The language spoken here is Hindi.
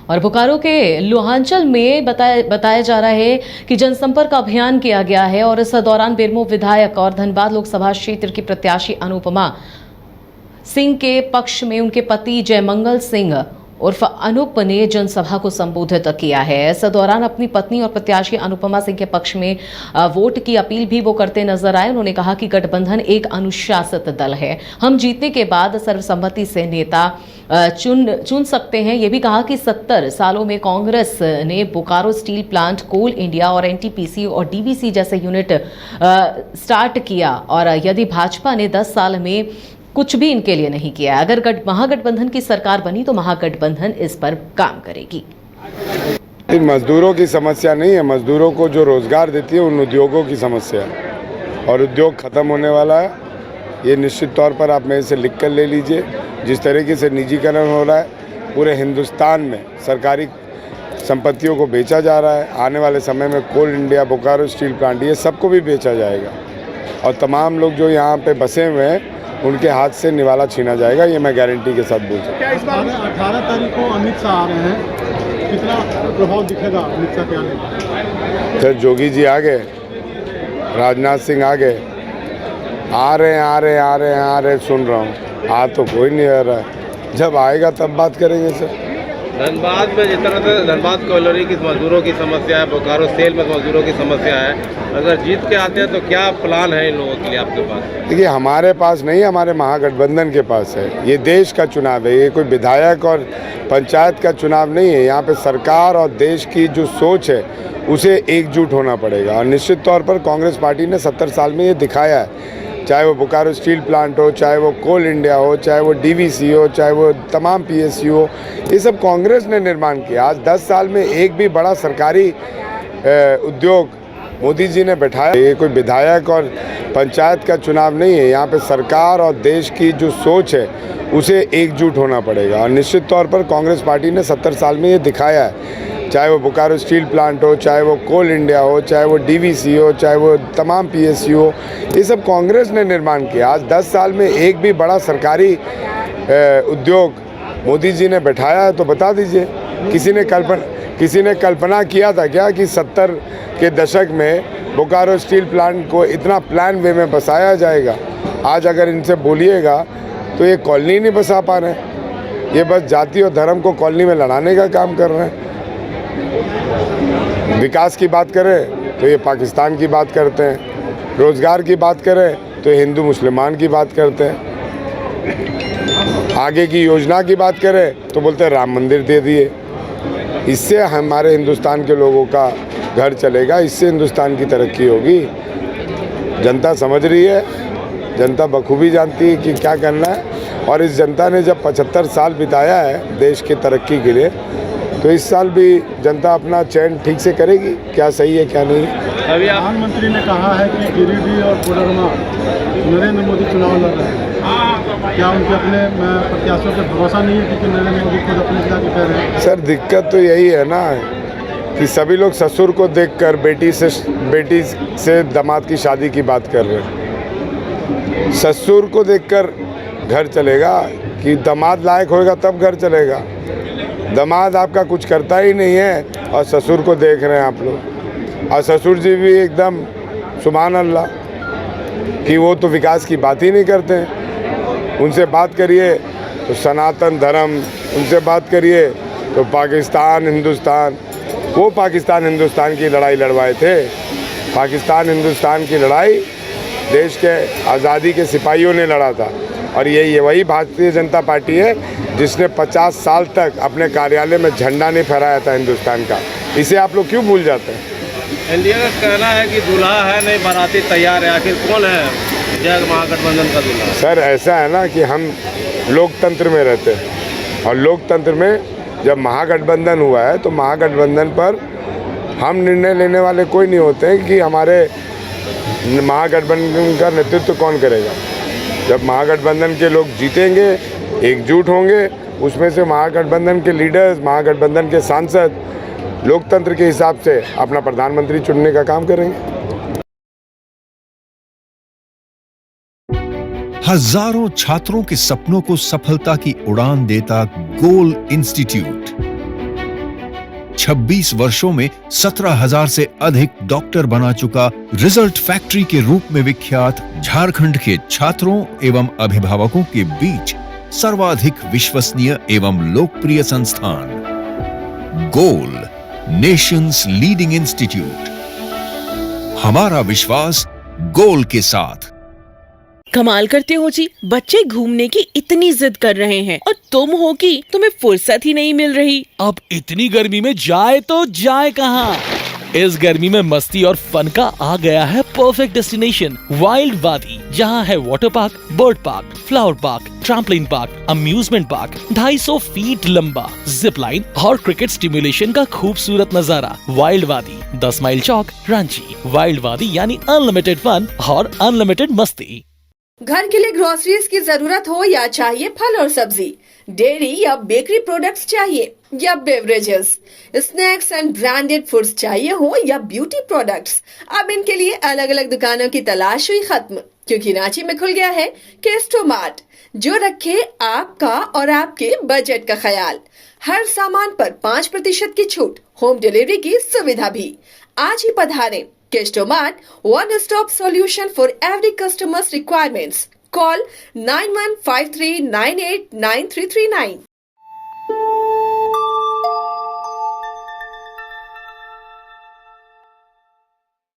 और बोकारो के लोहांचल में बताया जा रहा है कि जनसंपर्क अभियान किया गया है और इस दौरान बेरमो विधायक और धनबाद लोकसभा क्षेत्र की प्रत्याशी अनुपमा सिंह के पक्ष में उनके पति जयमंगल सिंह उर्फ अनूप ने जनसभा को संबोधित किया है। इस दौरान अपनी पत्नी और प्रत्याशी अनुपमा सिंह के पक्ष में वोट की अपील भी वो करते नजर आए। उन्होंने कहा कि गठबंधन एक अनुशासित दल है, हम जीतने के बाद सर्वसम्मति से नेता चुन सकते हैं। ये भी कहा कि 70 सालों में कांग्रेस ने बोकारो स्टील प्लांट, कोल इंडिया और एनटीपीसी और डीवीसी जैसे यूनिट स्टार्ट किया और यदि भाजपा ने 10 साल में कुछ भी इनके लिए नहीं किया। अगर महागठबंधन की सरकार बनी तो महागठबंधन इस पर काम करेगी। मजदूरों की समस्या नहीं है, मजदूरों को जो रोजगार देती है उन उद्योगों की समस्या है और उद्योग खत्म होने वाला है। ये निश्चित तौर पर आप मेरे से लिख कर ले लीजिए। जिस तरीके से निजीकरण हो रहा है, पूरे हिंदुस्तान में सरकारी संपत्तियों को बेचा जा रहा है। आने वाले समय में कोल इंडिया, बोकारो स्टील प्लांट, ये सबको भी बेचा जाएगा और तमाम लोग जो यहाँ पे बसे हुए हैं उनके हाथ से निवाला छीना जाएगा। ये मैं गारंटी के साथ बोल सकता हूँ। क्या इस बार 18 तारीख को अमित शाह आ रहे हैं, कितना प्रभाव दिखेगा अमित शाह के आने का? सर जोगी जी आ गए, राजनाथ सिंह आ गए, आ रहे सुन रहा हूँ। आ तो कोई नहीं आ रहा है, जब आएगा तब बात करेंगे सर। धनबाद में जिस तरह से धनबाद कॉलोनी की मजदूरों की समस्या है, बोकारो सेल में मजदूरों की समस्या है, अगर जीत के आते हैं तो क्या प्लान है इन लोगों के लिए आपके पास? देखिए, हमारे पास नहीं, हमारे महागठबंधन के पास है। ये देश का चुनाव है, ये कोई विधायक और पंचायत का चुनाव नहीं है। यहाँ पे सरकार और देश की जो सोच है उसे एकजुट होना पड़ेगा और निश्चित तौर पर कांग्रेस पार्टी ने 70 साल में ये दिखाया है। चाहे वो बोकारो स्टील प्लांट हो, चाहे वो कोल इंडिया हो, चाहे वो डीवीसी हो, चाहे वो तमाम पीएसयू हो, ये सब कांग्रेस ने निर्माण किया। आज 10 साल में एक भी बड़ा सरकारी उद्योग मोदी जी ने बैठाया। ये कोई विधायक और पंचायत का चुनाव नहीं है। यहाँ पे सरकार और देश की जो सोच है उसे एकजुट होना पड़ेगा और निश्चित तौर पर कांग्रेस पार्टी ने 70 साल में ये दिखाया है। चाहे वो बोकारो स्टील प्लांट हो, चाहे वो कोल इंडिया हो, चाहे वो डीवीसी हो, चाहे वो तमाम पीएसयू हो, ये सब कांग्रेस ने निर्माण किया। आज 10 साल में एक भी बड़ा सरकारी उद्योग मोदी जी ने बैठाया है तो बता दीजिए। किसी ने कल्पना किया था क्या कि 70 के दशक में बोकारो स्टील प्लांट को इतना प्लान वे में बसाया जाएगा? आज अगर इनसे बोलिएगा तो ये कॉलोनी नहीं बसा पा रहे हैं। ये बस जाति और धर्म को कॉलोनी में लड़ाने का काम कर रहे हैं। विकास की बात करें तो ये पाकिस्तान की बात करते हैं, रोजगार की बात करें तो हिंदू मुसलमान की बात करते हैं, आगे की योजना की बात करें तो बोलते हैं राम मंदिर दे दिए। इससे हमारे हिंदुस्तान के लोगों का घर चलेगा, इससे हिंदुस्तान की तरक्की होगी। जनता समझ रही है, जनता बखूबी जानती है कि क्या करना है और इस जनता ने जब 75 साल बिताया है देश की तरक्की के लिए, तो इस साल भी जनता अपना चयन ठीक से करेगी, क्या सही है क्या नहीं। अभी प्रधानमंत्री ने कहा है कि गिरिडीह और कोडरमा नरेंद्र मोदी चुनाव लड़ रहे हैं, क्या उनके अपने प्रत्याशियों पर भरोसा नहीं है कि नरेंद्र मोदी खुद अपने जिला के कह रहे हैं? सर दिक्कत तो यही है ना कि सभी लोग ससुर को देखकर बेटी से दामाद की शादी की बात कर रहे हैं। ससुर को देखकर घर चलेगा कि दामाद लायक होएगा तब घर चलेगा? दामाद आपका कुछ करता ही नहीं है और ससुर को देख रहे हैं आप लोग। और ससुर जी भी एकदम सुभान अल्लाह कि वो तो विकास की बात ही नहीं करते हैं। उनसे बात करिए तो सनातन धर्म, उनसे बात करिए तो पाकिस्तान हिंदुस्तान। वो पाकिस्तान हिंदुस्तान की लड़ाई लड़वाए थे। पाकिस्तान हिंदुस्तान की लड़ाई देश के आज़ादी के सिपाहियों ने लड़ा था और ये वही भारतीय जनता पार्टी है जिसने 50 साल तक अपने कार्यालय में झंडा नहीं फहराया था हिंदुस्तान का। इसे आप लोग क्यों भूल जाते हैं? इंडिया का कहना है कि दूल्हा है नहीं बाराती तैयार है, आखिर कौन है जय महागठबंधन का दूल्हा? सर ऐसा है ना कि हम लोकतंत्र में रहते हैं और लोकतंत्र में जब महागठबंधन हुआ है तो महागठबंधन पर हम निर्णय लेने वाले कोई नहीं होते हैं कि हमारे महागठबंधन का नेतृत्व कौन करेगा। जब महागठबंधन के लोग जीतेंगे, एकजुट होंगे, उसमें से महागठबंधन के लीडर्स, महागठबंधन के सांसद लोकतंत्र के हिसाब से अपना प्रधानमंत्री चुनने का काम करेंगे। हजारों छात्रों के सपनों को सफलता की उड़ान देता गोल इंस्टीट्यूट 26 वर्षों में 17,000 से अधिक डॉक्टर बना चुका, रिजल्ट फैक्ट्री के रूप में विख्यात, झारखंड के छात्रों एवं अभिभावकों के बीच सर्वाधिक विश्वसनीय एवं लोकप्रिय संस्थान गोल, नेशंस लीडिंग इंस्टीट्यूट। हमारा विश्वास गोल के साथ। कमाल करते हो जी, बच्चे घूमने की इतनी जिद कर रहे हैं और तुम हो कि तुम्हें फुर्सत ही नहीं मिल रही। अब इतनी गर्मी में जाए तो जाए कहाँ? इस गर्मी में मस्ती और फन का आ गया है परफेक्ट डेस्टिनेशन वाइल्ड वादी, जहाँ है water park, bird park, flower park, trampoline park, amusement park, 250 feet लंबा, जिप लाइन और क्रिकेट स्टिमुलेशन का खूबसूरत नजारा। वाइल्ड वादी, 10 माइल चौक, रांची। वाइल्ड वादी यानी अनलिमिटेड फन और अनलिमिटेड मस्ती। घर के लिए ग्रोसरीज की जरूरत हो या चाहिए फल और सब्जी, डेयरी या बेकरी प्रोडक्ट्स चाहिए या beverages, snacks and branded foods चाहिए हो या ब्यूटी प्रोडक्ट्स, अब इनके लिए अलग अलग दुकानों की तलाश हुई खत्म, क्योंकि रांची में खुल गया है केस्टो मार्ट, जो रखे आपका और आपके बजट का ख्याल। हर सामान पर 5% की छूट, होम डिलीवरी की सुविधा भी। आज ही पधारें। Kesto Mart, one-stop solution for every customer's requirements. Call 9153989339.